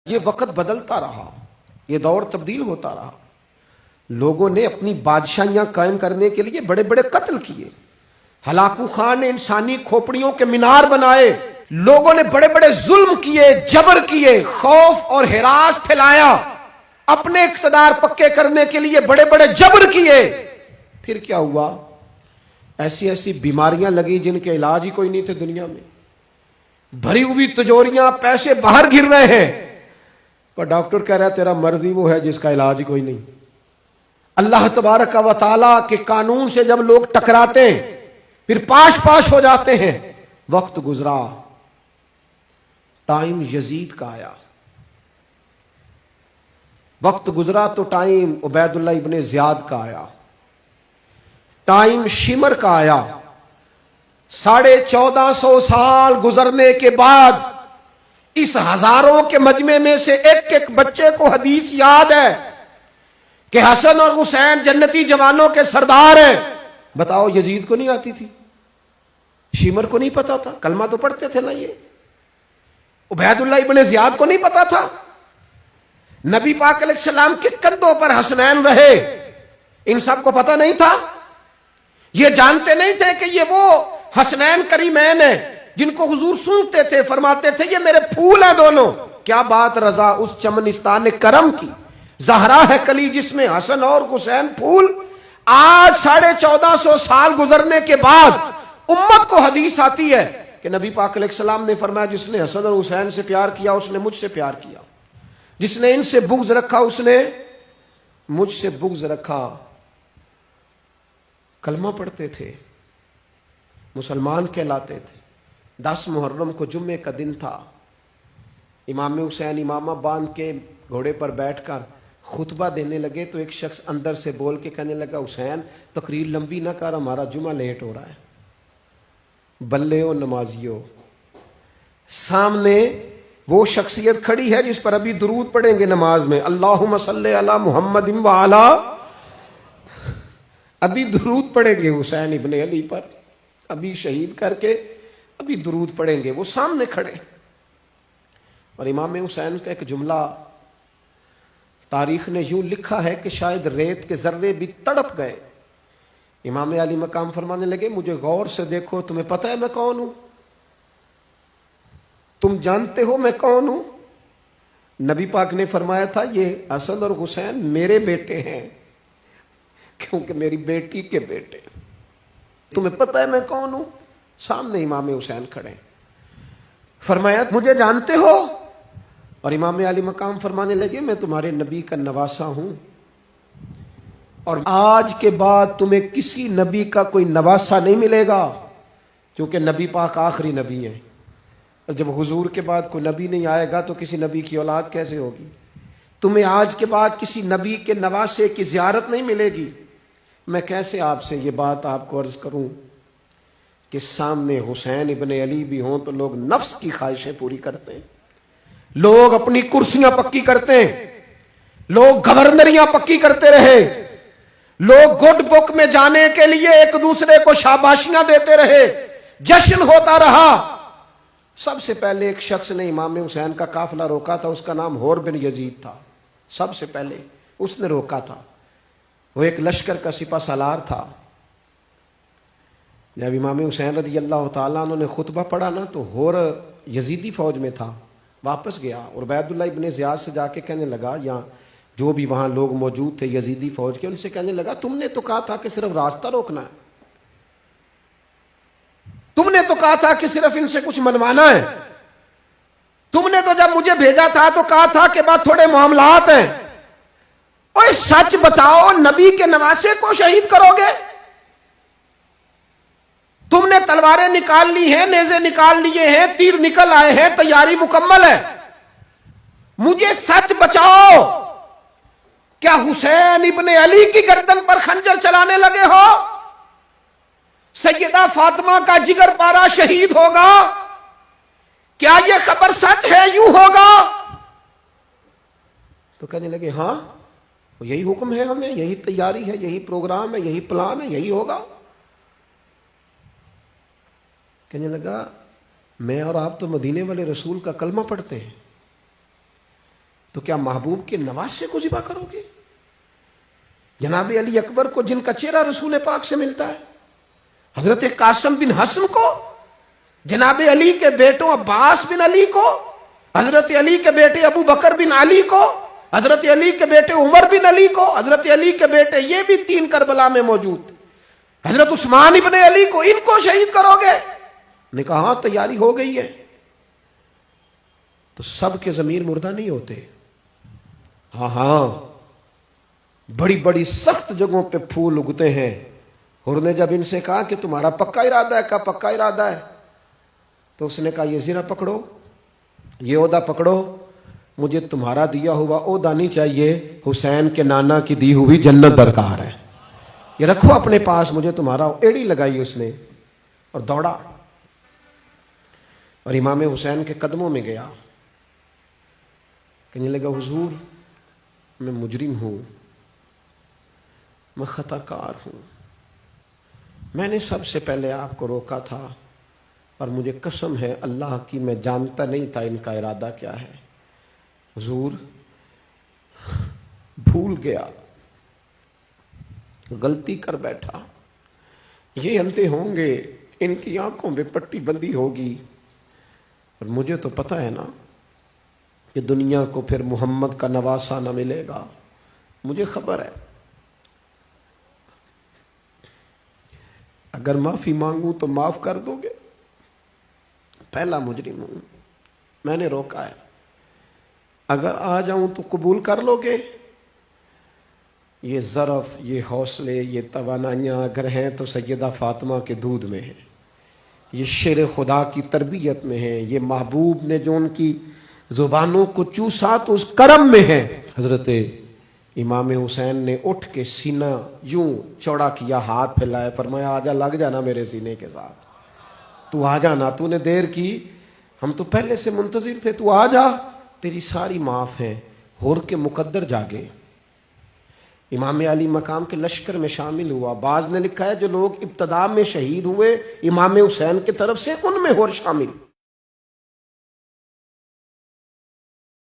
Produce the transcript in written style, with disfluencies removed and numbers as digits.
یہ وقت بدلتا رہا، یہ دور تبدیل ہوتا رہا، لوگوں نے اپنی بادشاہیاں قائم کرنے کے لیے بڑے بڑے قتل کیے، ہلاکو خان نے انسانی کھوپڑیوں کے مینار بنائے، لوگوں نے بڑے بڑے ظلم کیے، جبر کیے، خوف اور ہراس پھیلایا، اپنے اقتدار پکے کرنے کے لیے بڑے بڑے جبر کیے۔ پھر کیا ہوا؟ ایسی ایسی بیماریاں لگی جن کے علاج ہی کوئی نہیں تھے دنیا میں، بھری ہوئی تجوریاں، پیسے باہر گر رہے ہیں، پر ڈاکٹر کہہ رہا ہے تیرا مرض ہی وہ ہے جس کا علاج ہی کوئی نہیں۔ اللہ تبارک و تعالیٰ کے قانون سے جب لوگ ٹکراتے ہیں پھر پاش پاش ہو جاتے ہیں۔ وقت گزرا، ٹائم یزید کا آیا، وقت گزرا تو ٹائم عبید اللہ ابن زیاد کا آیا، ٹائم شمر کا آیا۔ 1450 سال گزرنے کے بعد اس ہزاروں کے مجمع میں سے ایک ایک بچے کو حدیث یاد ہے کہ حسن اور حسین جنتی جوانوں کے سردار ہیں۔ بتاؤ یزید کو نہیں آتی تھی؟ شیمر کو نہیں پتا تھا؟ کلمہ تو پڑھتے تھے نا یہ؟ عبید اللہ ابن زیاد کو نہیں پتا تھا؟ نبی پاک علیہ السلام کے کندھوں پر حسنین رہے، ان سب کو پتا نہیں تھا؟ یہ جانتے نہیں تھے کہ یہ وہ حسنین کریمین ہیں جن کو حضور سنتے تھے، فرماتے تھے یہ میرے پھول ہیں دونوں؟ کیا بات رضا اس چمنستان کرم کی، زہرا ہے کلی جس میں حسن اور حسین پھول۔ آج 1450 سال گزرنے کے بعد امت کو حدیث آتی ہے کہ نبی پاک علیہ السلام نے فرمایا جس نے حسن اور حسین سے پیار کیا اس نے مجھ سے پیار کیا، جس نے ان سے بغض رکھا اس نے مجھ سے بغض رکھا۔ کلمہ پڑھتے تھے، مسلمان کہلاتے تھے۔ 10 محرم کو جمعے کا دن تھا، امام حسین امامہ باندھ کے گھوڑے پر بیٹھ کر خطبہ دینے لگے تو ایک شخص اندر سے بول کے کہنے لگا حسین تقریر لمبی نہ کر، ہمارا جمعہ لیٹ ہو رہا ہے۔ بلے و نمازیوں، سامنے وہ شخصیت کھڑی ہے جس پر ابھی درود پڑھیں گے نماز میں، اللہم صلی علی محمد وعلی، ابھی درود پڑھیں گے حسین ابن علی پر، ابھی شہید کر کے ابھی درود پڑھیں گے، وہ سامنے کھڑے۔ اور امام حسین کا ایک جملہ تاریخ نے یوں لکھا ہے کہ شاید ریت کے ذرے بھی تڑپ گئے۔ امام علی مقام فرمانے لگے مجھے غور سے دیکھو، تمہیں پتہ ہے میں کون ہوں؟ تم جانتے ہو میں کون ہوں؟ نبی پاک نے فرمایا تھا یہ حسن اور حسین میرے بیٹے ہیں کیونکہ میری بیٹی کے بیٹے۔ تمہیں پتہ ہے میں کون ہوں؟ سامنے امام حسین کھڑے، فرمایا مجھے جانتے ہو؟ اور امام علی مقام فرمانے لگے میں تمہارے نبی کا نواسا ہوں، اور آج کے بعد تمہیں کسی نبی کا کوئی نواسا نہیں ملے گا، کیونکہ نبی پاک آخری نبی ہیں، اور جب حضور کے بعد کوئی نبی نہیں آئے گا تو کسی نبی کی اولاد کیسے ہوگی؟ تمہیں آج کے بعد کسی نبی کے نواسے کی زیارت نہیں ملے گی۔ میں کیسے آپ سے یہ بات آپ کو عرض کروں کہ سامنے حسین ابن علی بھی ہوں تو لوگ نفس کی خواہشیں پوری کرتے ہیں، لوگ اپنی کرسیاں پکی کرتے ہیں، لوگ گورنریاں پکی کرتے رہے، لوگ گڈ بک میں جانے کے لیے ایک دوسرے کو شاباشیاں دیتے رہے، جشن ہوتا رہا۔ سب سے پہلے ایک شخص نے امام حسین کا قافلہ روکا تھا، اس کا نام ہور بن یزید تھا، سب سے پہلے اس نے روکا تھا، وہ ایک لشکر کا سپہ سالار تھا۔ جب امام حسین رضی اللہ تعالیٰ عنہ نے خطبہ پڑھا نا تو ہور یزیدی فوج میں تھا، واپس گیا اور عبید اللہ ابن زیاد سے جا کے کہنے لگا، یا جو بھی وہاں لوگ موجود تھے یزیدی فوج کے، ان سے کہنے لگا تم نے تو کہا تھا کہ صرف راستہ روکنا ہے، تم نے تو کہا تھا کہ صرف ان سے کچھ منوانا ہے، تم نے تو جب مجھے بھیجا تھا تو کہا تھا کہ بعد تھوڑے معاملات ہیں، اوہ سچ بتاؤ نبی کے نواسے کو شہید کرو گے؟ تم نے تلواریں نکال لی ہیں، نیزے نکال لیے ہیں، تیر نکل آئے ہیں، تیاری مکمل ہے، مجھے سچ بچاؤ، کیا حسین ابن علی کی گردن پر خنجر چلانے لگے ہو؟ سیدہ فاطمہ کا جگر پارا شہید ہوگا، کیا یہ خبر سچ ہے؟ یوں ہوگا؟ تو کہنے لگے ہاں یہی حکم ہے ہمیں، یہی تیاری ہے، یہی پروگرام ہے، یہی پلان ہے، یہی ہوگا۔ کہنے لگا میں اور آپ تو مدینے والے رسول کا کلمہ پڑھتے ہیں، تو کیا محبوب کے نواسے کو ذبح کرو گے؟ جناب علی اکبر کو جن کا چہرہ رسول پاک سے ملتا ہے، حضرت قاسم بن حسن کو، جناب علی کے بیٹوں عباس بن علی کو، حضرت علی کے بیٹے ابو بکر بن علی کو، حضرت علی کے بیٹے عمر بن علی کو، حضرت علی کے بیٹے یہ بھی 3 کربلا میں موجود، حضرت عثمان ابن علی کو، ان کو شہید کرو گے؟ نے کہا ہاں تیاری ہو گئی ہے۔ تو سب کے ضمیر مردہ نہیں ہوتے، ہاں بڑی بڑی سخت جگہوں پہ پھول اگتے ہیں۔ اور نے جب ان سے کہا کہ تمہارا پکا ارادہ ہے، کہا پکا ارادہ ہے، تو اس نے کہا یہ زیرہ پکڑو، یہ عہدہ پکڑو، مجھے تمہارا دیا ہوا عہدہ نہیں چاہیے، حسین کے نانا کی دی ہوئی جنت درکار ہے، یہ رکھو اپنے پاس، مجھے تمہارا۔ ایڑی لگائی اس نے اور دوڑا اور امام حسین کے قدموں میں گیا، کہنے لگا حضور میں مجرم ہوں، میں خطا کار ہوں، میں نے سب سے پہلے آپ کو روکا تھا، اور مجھے قسم ہے اللہ کی میں جانتا نہیں تھا ان کا ارادہ کیا ہے، حضور بھول گیا، غلطی کر بیٹھا، یہ اندھے ہوں گے، ان کی آنکھوں میں پٹی بندی ہوگی، اور مجھے تو پتہ ہے نا کہ دنیا کو پھر محمد کا نواسہ نہ ملے گا، مجھے خبر ہے، اگر معافی مانگوں تو معاف کر دو گے؟ پہلا مجرم ہوں، میں نے روکا ہے، اگر آ جاؤں تو قبول کر لو گے؟ یہ ظرف، یہ حوصلے، یہ توانائیاں اگر ہیں تو سیدہ فاطمہ کے دودھ میں ہیں، یہ شیر خدا کی تربیت میں ہیں، یہ محبوب نے جو ان کی زبانوں کو چوسا تو اس کرم میں ہے۔ حضرت امام حسین نے اٹھ کے سینہ یوں چوڑا کیا، ہاتھ پھیلائے، فرمایا آجا، لگ جانا میرے سینے کے ساتھ، تو آ جانا، تو نے دیر کی، ہم تو پہلے سے منتظر تھے، تو آ جا، تیری ساری معاف ہیں۔ ہور کے مقدر جاگے، امام علی مقام کے لشکر میں شامل ہوا۔ بعض نے لکھا ہے جو لوگ ابتدا میں شہید ہوئے امام حسین کی طرف سے، ان میں ہور شامل۔